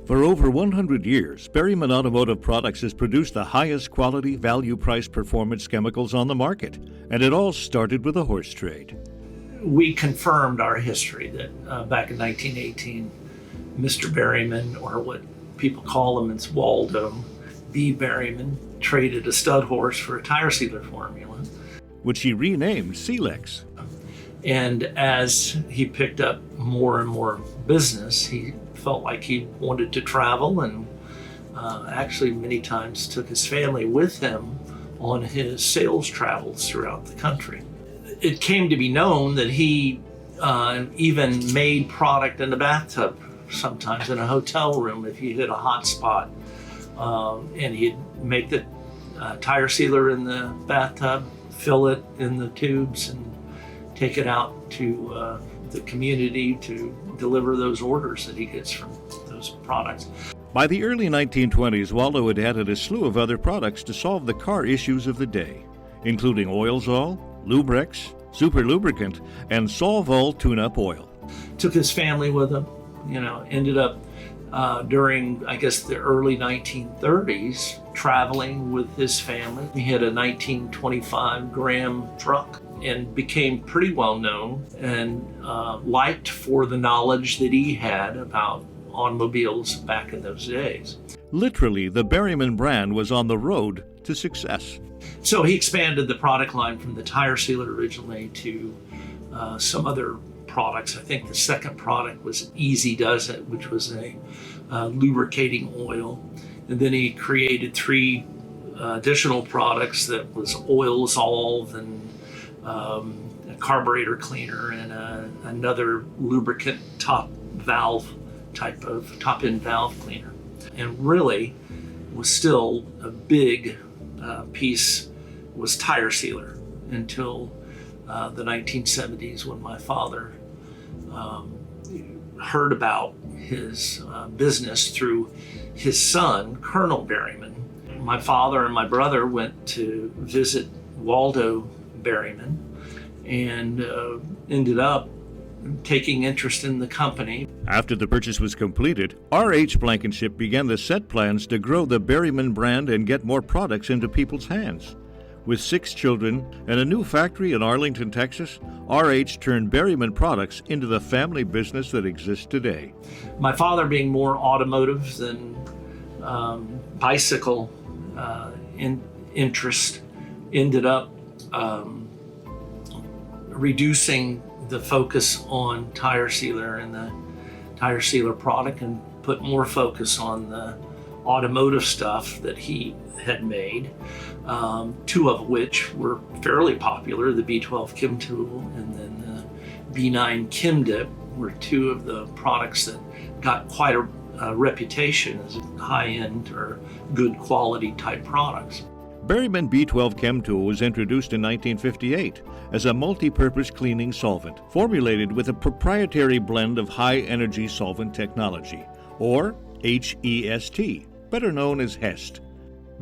For over 100 years, Berryman Automotive Products has produced the highest quality, value-priced performance chemicals on the market, and it all started with a horse trade. We confirmed our history that back in 1918, Mr. Berryman, or what people call him is Waldo B. Berryman, traded a stud horse for a tire sealer formula, which he renamed Silex. And as he picked up more and more business, he felt like he wanted to travel, and actually many times took his family with him on his sales travels throughout the country. It came to be known that he even made product in the bathtub, sometimes in a hotel room if he hit a hot spot. And he'd make the tire sealer in the bathtub, fill it in the tubes, and take it out to the community to deliver those orders that he gets from those products. By the early 1920s, Waldo had added a slew of other products to solve the car issues of the day, including Oilzol, Lubrex, Super Lubricant, and Solvol tune-up oil. Took his family with him, ended up during, I guess, the early 1930s, traveling with his family. He had a 1925 Gram truck and became pretty well known and liked for the knowledge that he had about automobiles back in those days. Literally, the Berryman brand was on the road to success. So he expanded the product line from the tire sealer originally to some other products. I think the second product was Easy Does It, which was a lubricating oil. And then he created three additional products that was Oilzol and a carburetor cleaner and another lubricant top-end valve cleaner. And really was still a big piece was tire sealer until the 1970s, when my father heard about his business through his son, Colonel Berryman. My father and my brother went to visit Waldo Berryman and ended up taking interest in the company. After the purchase was completed, R.H. Blankenship began the set plans to grow the Berryman brand and get more products into people's hands. With 6 children and a new factory in Arlington, Texas, R.H. turned Berryman products into the family business that exists today. My father, being more automotive than bicycle interest, ended up reducing the focus on tire sealer and the tire sealer product and put more focus on the automotive stuff that he had made, 2 of which were fairly popular, the B12 Chem Tool and then the B9 Chem Dip were 2 of the products that got quite a reputation as high-end or good quality type products. Berryman B12 Chem Tool was introduced in 1958 as a multi-purpose cleaning solvent formulated with a proprietary blend of high-energy solvent technology, or HEST, better known as HEST.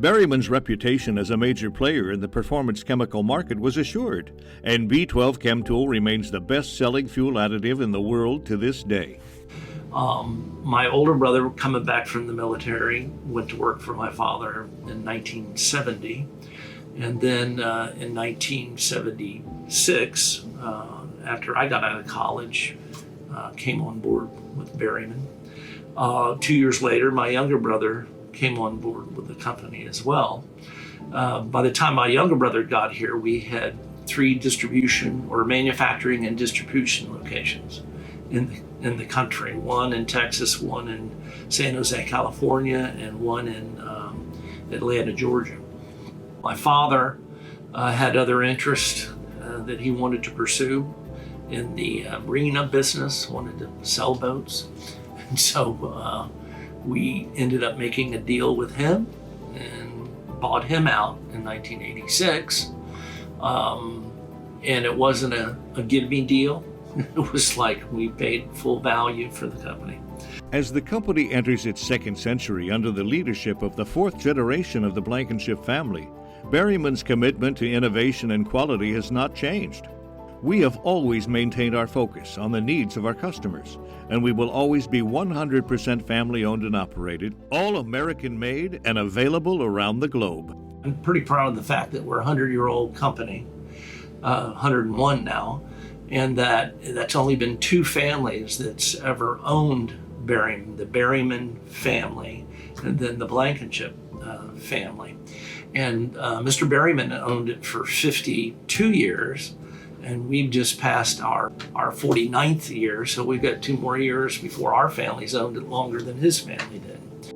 Berryman's reputation as a major player in the performance chemical market was assured, and B12 Chem Tool remains the best-selling fuel additive in the world to this day. My older brother, coming back from the military, went to work for my father in 1970. And then in 1976, after I got out of college, came on board with Berryman. 2 years later, my younger brother came on board with the company as well. By the time my younger brother got here, we had 3 distribution or manufacturing and distribution locations in the country, 1 in Texas, 1 in San Jose, California, and 1 in Atlanta, Georgia. My father had other interests that he wanted to pursue in the marina business, wanted to sell boats. And so we ended up making a deal with him and bought him out in 1986. And it wasn't a give me deal. It was like we paid full value for the company. As the company enters its 2nd century under the leadership of the 4th generation of the Blankenship family, Berryman's commitment to innovation and quality has not changed. We have always maintained our focus on the needs of our customers, and we will always be 100% family owned and operated, all American made and available around the globe. I'm pretty proud of the fact that we're a 100-year-old company, 101 now, and that's only been two families that's ever owned Berryman, the Berryman family, and then the Blankenship family. And Mr. Berryman owned it for 52 years, and we've just passed our 49th year, so we've got 2 more years before our family's owned it longer than his family did.